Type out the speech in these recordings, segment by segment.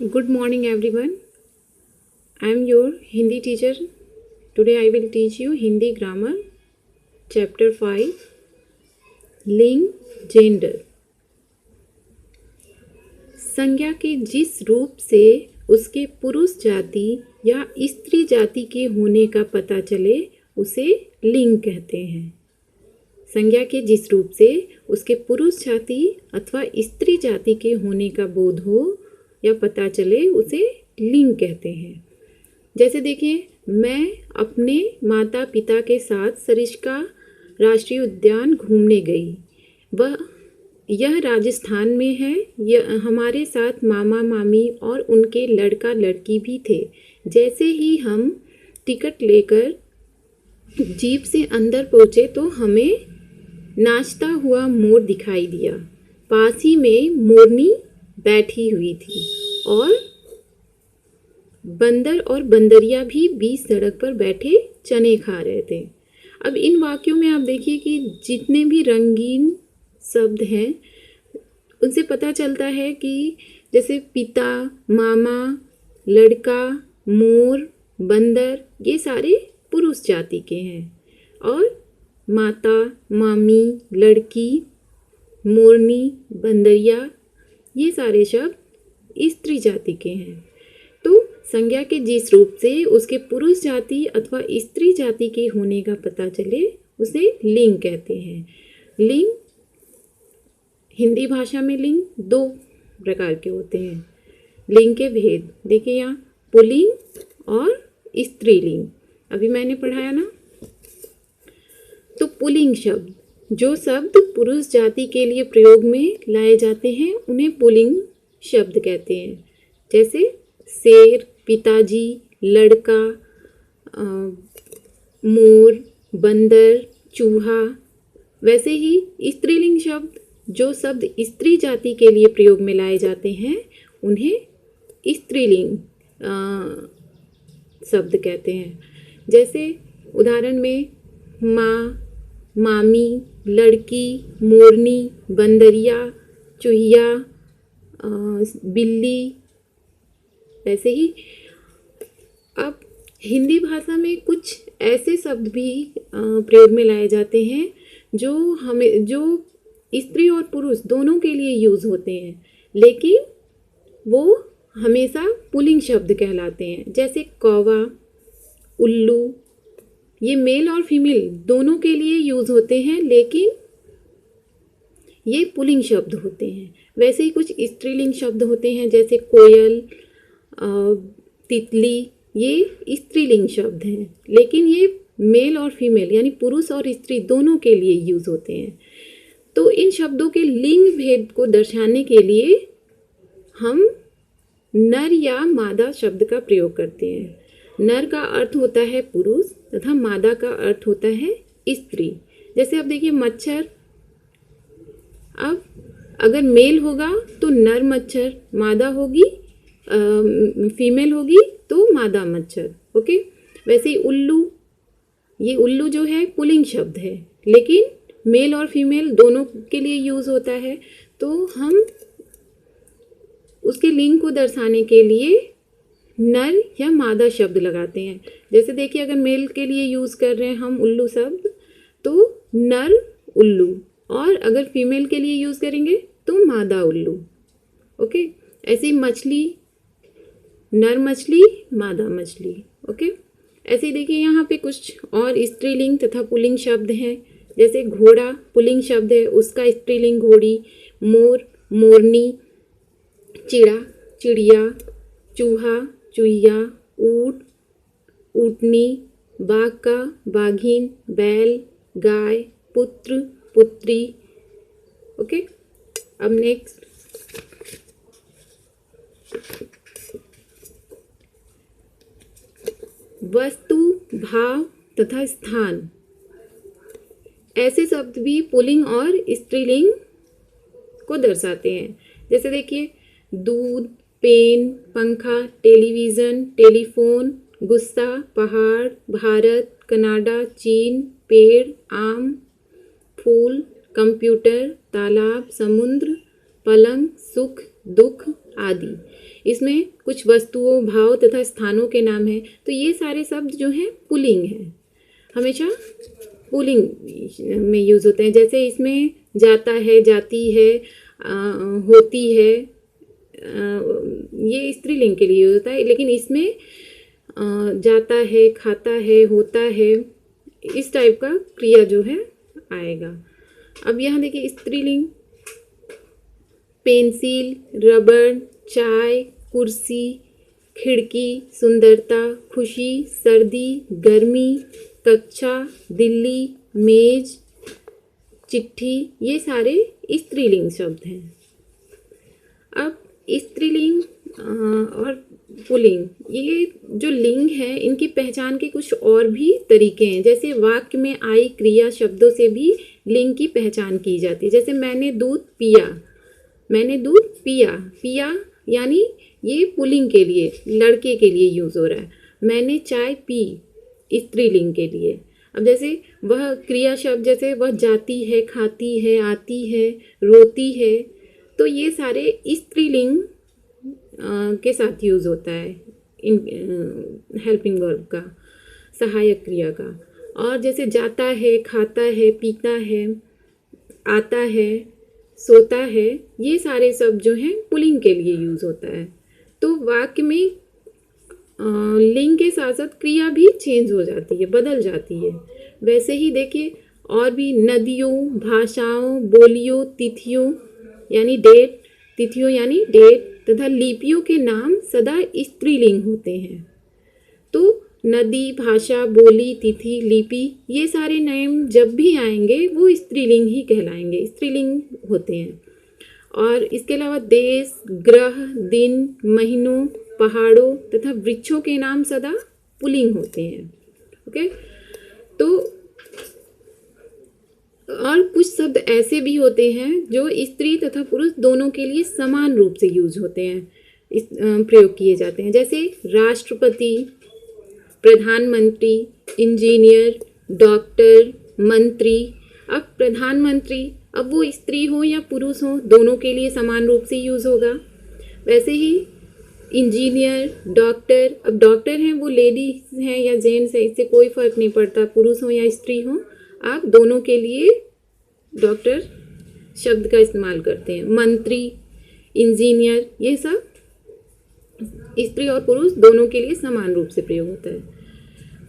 Good morning everyone. I am your Hindi teacher. Today I will teach you Hindi grammar chapter 5 लिंग gender. संज्ञा के जिस रूप से उसके पुरुष जाति या स्त्री जाति के होने का पता चले उसे लिंग कहते हैं। संज्ञा के जिस रूप से उसके पुरुष जाति अथवा स्त्री जाति के होने का बोध हो या पता चले उसे लिंग कहते हैं। जैसे देखिए, मैं अपने माता पिता के साथ सरिस्का राष्ट्रीय उद्यान घूमने गई। यह राजस्थान में है। यह हमारे साथ मामा मामी और उनके लड़का लड़की भी थे। जैसे ही हम टिकट लेकर जीप से अंदर पहुँचे तो हमें नाचता हुआ मोर दिखाई दिया। पास ही में मोरनी बैठी हुई थी और बंदर और बंदरिया भी बीच सड़क पर बैठे चने खा रहे थे। अब इन वाक्यों में आप देखिए कि जितने भी रंगीन शब्द हैं उनसे पता चलता है कि जैसे पिता, मामा, लड़का, मोर, बंदर ये सारे पुरुष जाति के हैं और माता, मामी, लड़की, मोरनी, बंदरिया ये सारे शब्द स्त्री जाति के हैं। तो संज्ञा के जिस रूप से उसके पुरुष जाति अथवा स्त्री जाति के होने का पता चले उसे लिंग कहते हैं। लिंग, हिंदी भाषा में लिंग दो प्रकार के होते हैं। लिंग के भेद देखिए यहाँ, पुल्लिंग और स्त्रीलिंग। अभी मैंने पढ़ाया ना। तो पुल्लिंग शब्द, जो शब्द पुरुष जाति के लिए प्रयोग में लाए जाते हैं उन्हें पुल्लिंग शब्द कहते हैं। जैसे शेर, पिताजी, लड़का, मोर, बंदर, चूहा। वैसे ही स्त्रीलिंग शब्द, जो शब्द स्त्री जाति के लिए प्रयोग में लाए जाते हैं उन्हें स्त्रीलिंग शब्द कहते हैं। जैसे उदाहरण में माँ, मामी, लड़की, मोरनी, बंदरिया, चूहिया, बिल्ली। वैसे ही अब हिंदी भाषा में कुछ ऐसे शब्द भी प्रयोग में लाए जाते हैं जो स्त्री और पुरुष दोनों के लिए यूज़ होते हैं, लेकिन वो हमेशा पुल्लिंग शब्द कहलाते हैं। जैसे कौवा, उल्लू, ये मेल और फीमेल दोनों के लिए यूज़ होते हैं लेकिन ये पुल्लिंग शब्द होते हैं। वैसे ही कुछ स्त्रीलिंग शब्द होते हैं जैसे कोयल, तितली, ये स्त्रीलिंग शब्द हैं लेकिन ये मेल और फीमेल यानी पुरुष और स्त्री दोनों के लिए यूज़ होते हैं। तो इन शब्दों के लिंग भेद को दर्शाने के लिए हम नर या मादा शब्द का प्रयोग करते हैं। नर का अर्थ होता है पुरुष तथा मादा का अर्थ होता है स्त्री। जैसे अब देखिए मच्छर, अब अगर मेल होगा तो नर मच्छर, मादा होगी फीमेल होगी तो मादा मच्छर। ओके। वैसे ही उल्लू, ये उल्लू जो है पुल्लिंग शब्द है लेकिन मेल और फीमेल दोनों के लिए यूज़ होता है। तो हम उसके लिंग को दर्शाने के लिए नर या मादा शब्द लगाते हैं। जैसे देखिए अगर मेल के लिए यूज़ कर रहे हैं हम उल्लू शब्द तो नर उल्लू, और अगर फीमेल के लिए यूज़ करेंगे तो मादा उल्लू। ओके। ऐसे ही मछली, नर मछली, मादा मछली। ओके। ऐसे ही देखिए यहाँ पे कुछ और स्त्रीलिंग तथा पुल्लिंग शब्द हैं। जैसे घोड़ा पुल्लिंग शब्द है, उसका स्त्रीलिंग घोड़ी, मोर, मोरनी, चिड़ा, चिड़िया, चूहा, चूहिया, ऊँट, ऊँटनी, बाघ का बाघिन, बैल, गाय, पुत्र, पुत्री। ओके। अब नेक्स्ट, वस्तु, भाव तथा स्थान। ऐसे शब्द भी पुल्लिंग और स्त्रीलिंग को दर्शाते हैं। जैसे देखिए दूध, पेन, पंखा, टेलीविज़न, टेलीफोन, गुस्सा, पहाड़, भारत, कनाडा, चीन, पेड़, आम, फूल, कंप्यूटर, तालाब, समुद्र, पलंग, सुख, दुख, आदि। इसमें कुछ वस्तुओं, भाव तथा स्थानों के नाम हैं। तो ये सारे शब्द जो हैं पुल्लिंग हैं, हमेशा पुल्लिंग में यूज़ होते हैं। जैसे इसमें जाता है, जाती है, होती है, ये स्त्रीलिंग के लिए यूज होता है। लेकिन इसमें जाता है, खाता है, होता है, इस टाइप का क्रिया जो है आएगा। अब यहाँ देखिए स्त्रीलिंग, पेंसिल, रबड़, चाय, कुर्सी, खिड़की, सुंदरता, खुशी, सर्दी, गर्मी, कक्षा, दिल्ली, मेज, चिट्ठी, ये सारे स्त्रीलिंग शब्द हैं। अब स्त्रीलिंग और पुल्लिंग, ये जो लिंग है इनकी पहचान के कुछ और भी तरीके हैं। जैसे वाक्य में आई क्रिया शब्दों से भी लिंग की पहचान की जाती है। जैसे मैंने दूध पिया, मैंने दूध पिया, पिया यानी ये पुल्लिंग के लिए, लड़के के लिए यूज़ हो रहा है। मैंने चाय पी, स्त्रीलिंग के लिए। अब जैसे वह क्रिया शब्द, जैसे वह जाती है, खाती है, आती है, रोती है, तो ये सारे स्त्रीलिंग के साथ यूज़ होता है इन हेल्पिंग वर्ब का, सहायक क्रिया का। और जैसे जाता है, खाता है, पीता है, आता है, सोता है, ये सारे शब्द जो हैं पुल्लिंग के लिए यूज़ होता है। तो वाक्य में लिंग के साथ साथ क्रिया भी चेंज हो जाती है, बदल जाती है। वैसे ही देखिए और भी नदियों, भाषाओं, बोलियों, तिथियों यानी डेट, तिथियों यानी डेट तथा लिपियों के नाम सदा स्त्रीलिंग होते हैं। तो नदी, भाषा, बोली, तिथि, लिपि, ये सारे नाम जब भी आएंगे वो स्त्रीलिंग ही कहलाएंगे, स्त्रीलिंग होते हैं। और इसके अलावा देश, ग्रह, दिन, महीनों, पहाड़ों तथा वृक्षों के नाम सदा पुल्लिंग होते हैं। ओके, तो और कुछ शब्द ऐसे भी होते हैं जो स्त्री तथा पुरुष दोनों के लिए समान रूप से यूज होते हैं, प्रयोग किए जाते हैं। जैसे राष्ट्रपति, प्रधानमंत्री, इंजीनियर, डॉक्टर, मंत्री। अब प्रधानमंत्री, अब वो स्त्री हो या पुरुष हो, दोनों के लिए समान रूप से यूज़ होगा। वैसे ही इंजीनियर, डॉक्टर, अब डॉक्टर हैं वो लेडीज हैं या जेंट्स है, इससे कोई फ़र्क नहीं पड़ता, पुरुष हो या स्त्री हो, आप दोनों के लिए डॉक्टर शब्द का इस्तेमाल करते हैं। मंत्री, इंजीनियर, ये सब स्त्री और पुरुष दोनों के लिए समान रूप से प्रयोग होता है।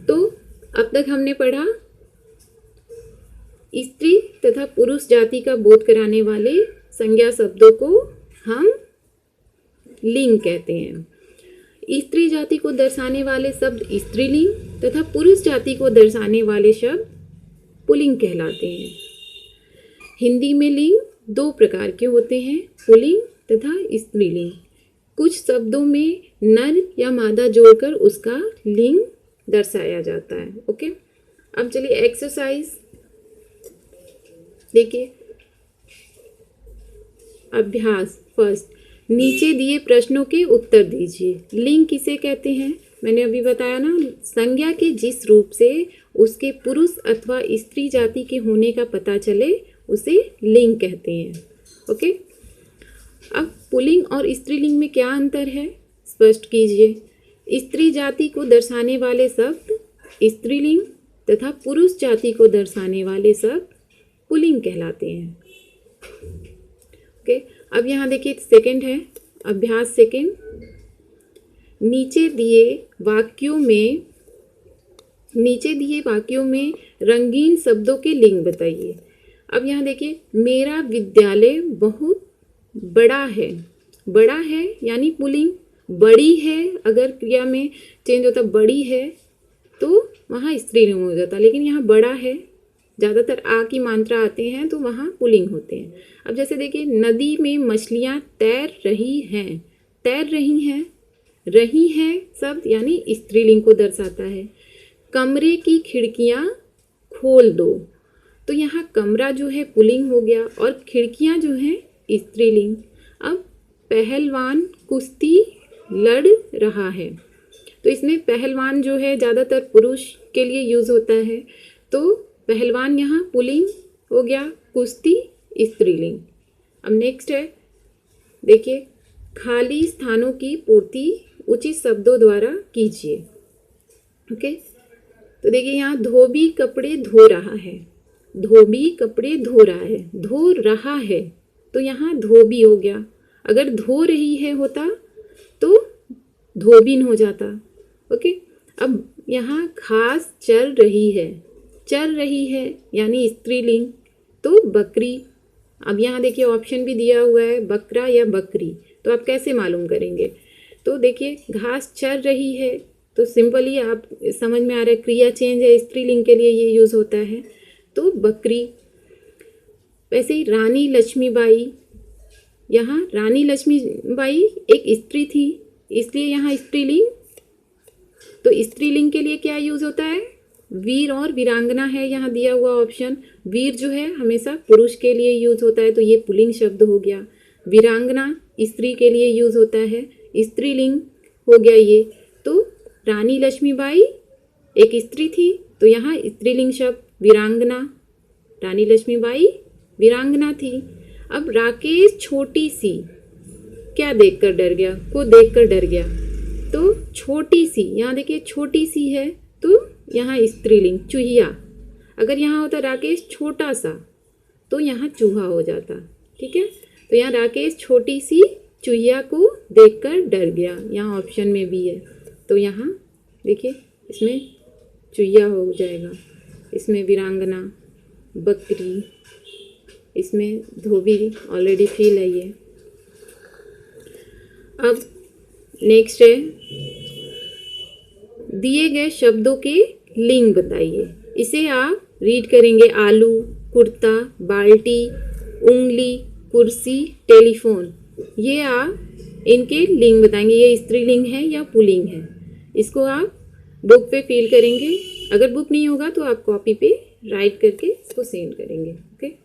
तो अब तक हमने पढ़ा स्त्री तथा पुरुष जाति का बोध कराने वाले संज्ञा शब्दों को हम लिंग कहते हैं। स्त्री जाति को दर्शाने वाले शब्द स्त्रीलिंग तथा पुरुष जाति को दर्शाने वाले शब्द पुल्लिंग कहलाते हैं। हिंदी में लिंग दो प्रकार के होते हैं, पुल्लिंग तथा स्त्रीलिंग। कुछ शब्दों में नर या मादा जोड़कर उसका लिंग दर्शाया जाता है। ओके, अब चलिए एक्सरसाइज देखिए। अभ्यास फर्स्ट, नीचे दिए प्रश्नों के उत्तर दीजिए। लिंग किसे कहते हैं? मैंने अभी बताया ना, संज्ञा के जिस रूप से उसके पुरुष अथवा स्त्री जाति के होने का पता चले उसे लिंग कहते हैं। ओके, अब पुल्लिंग और स्त्रीलिंग में क्या अंतर है स्पष्ट कीजिए। स्त्री जाति को दर्शाने वाले शब्द स्त्रीलिंग तथा पुरुष जाति को दर्शाने वाले शब्द पुल्लिंग कहलाते हैं। ओके, अब यहाँ देखिए सेकंड है अभ्यास सेकंड। नीचे दिए वाक्यों में रंगीन शब्दों के लिंग बताइए। अब यहाँ देखिए, मेरा विद्यालय बहुत बड़ा है। बड़ा है यानी पुल्लिंग, बड़ी है अगर क्रिया में चेंज होता बड़ी है तो वहाँ स्त्रीलिंग हो जाता, लेकिन यहाँ बड़ा है, ज़्यादातर आ की मात्रा आते हैं तो वहाँ पुल्लिंग होते हैं। अब जैसे देखिए, नदी में मछलियाँ तैर रही हैं। तैर रही हैं शब्द यानी स्त्रीलिंग को दर्शाता है। कमरे की खिड़कियाँ खोल दो, तो यहाँ कमरा जो है पुल्लिंग हो गया और खिड़कियाँ जो हैं स्त्रीलिंग। अब पहलवान कुश्ती लड़ रहा है, तो इसमें पहलवान जो है ज़्यादातर पुरुष के लिए यूज़ होता है, तो पहलवान यहाँ पुल्लिंग हो गया, कुश्ती स्त्रीलिंग। अब नेक्स्ट है देखिए, खाली स्थानों की पूर्ति उचित शब्दों द्वारा कीजिए। ओके, तो देखिए यहाँ धोबी कपड़े धो रहा है, धोबी कपड़े धो रहा है, धो रहा है, तो यहाँ धोबी हो गया। अगर धो रही है होता तो धोबिन हो जाता। ओके, अब यहाँ घास चर रही है यानी स्त्रीलिंग, तो बकरी। अब यहाँ देखिए ऑप्शन भी दिया हुआ है बकरा या बकरी, तो आप कैसे मालूम करेंगे? तो देखिए घास चर रही है, तो सिंपली आप समझ में आ रहा है क्रिया चेंज है, स्त्रीलिंग के लिए ये यूज़ होता है, तो बकरी। वैसे ही रानी लक्ष्मीबाई, यहाँ रानी लक्ष्मीबाई एक स्त्री थी, इसलिए यहाँ स्त्रीलिंग। तो स्त्रीलिंग के लिए क्या यूज़ होता है? वीर और वीरांगना है यहाँ दिया हुआ ऑप्शन। वीर जो है हमेशा पुरुष के लिए यूज़ होता है, तो ये पुल्लिंग शब्द हो गया। वीरांगना स्त्री के लिए यूज़ होता है, स्त्रीलिंग हो गया ये। तो रानी लक्ष्मीबाई एक स्त्री थी, तो यहाँ स्त्रीलिंग शब्द वीरांगना, रानी लक्ष्मीबाई वीरांगना थी। अब राकेश छोटी सी, क्या देखकर डर गया? को देखकर डर गया, तो छोटी सी, यहाँ देखिए छोटी सी है, तो यहाँ स्त्रीलिंग चूहिया। अगर यहाँ होता राकेश छोटा सा, तो यहाँ चूहा हो जाता। ठीक है, तो यहाँ राकेश छोटी सी चूहिया को देखकर डर गया, यहाँ ऑप्शन में भी है। तो यहाँ देखिए इसमें चूहिया हो जाएगा, इसमें वीरांगना, बकरी, इसमें धोबी ऑलरेडी फील है ये। अब नेक्स्ट है, दिए गए शब्दों के लिंग बताइए। इसे आप रीड करेंगे, आलू, कुर्ता, बाल्टी, उंगली, कुर्सी, टेलीफोन। ये आप इनके लिंग बताएंगे, ये स्त्रीलिंग है या पुल्लिंग है। इसको आप बुक पे फिल करेंगे। अगर बुक नहीं होगा तो आप कॉपी पे राइट करके इसको सेंड करेंगे। ओके।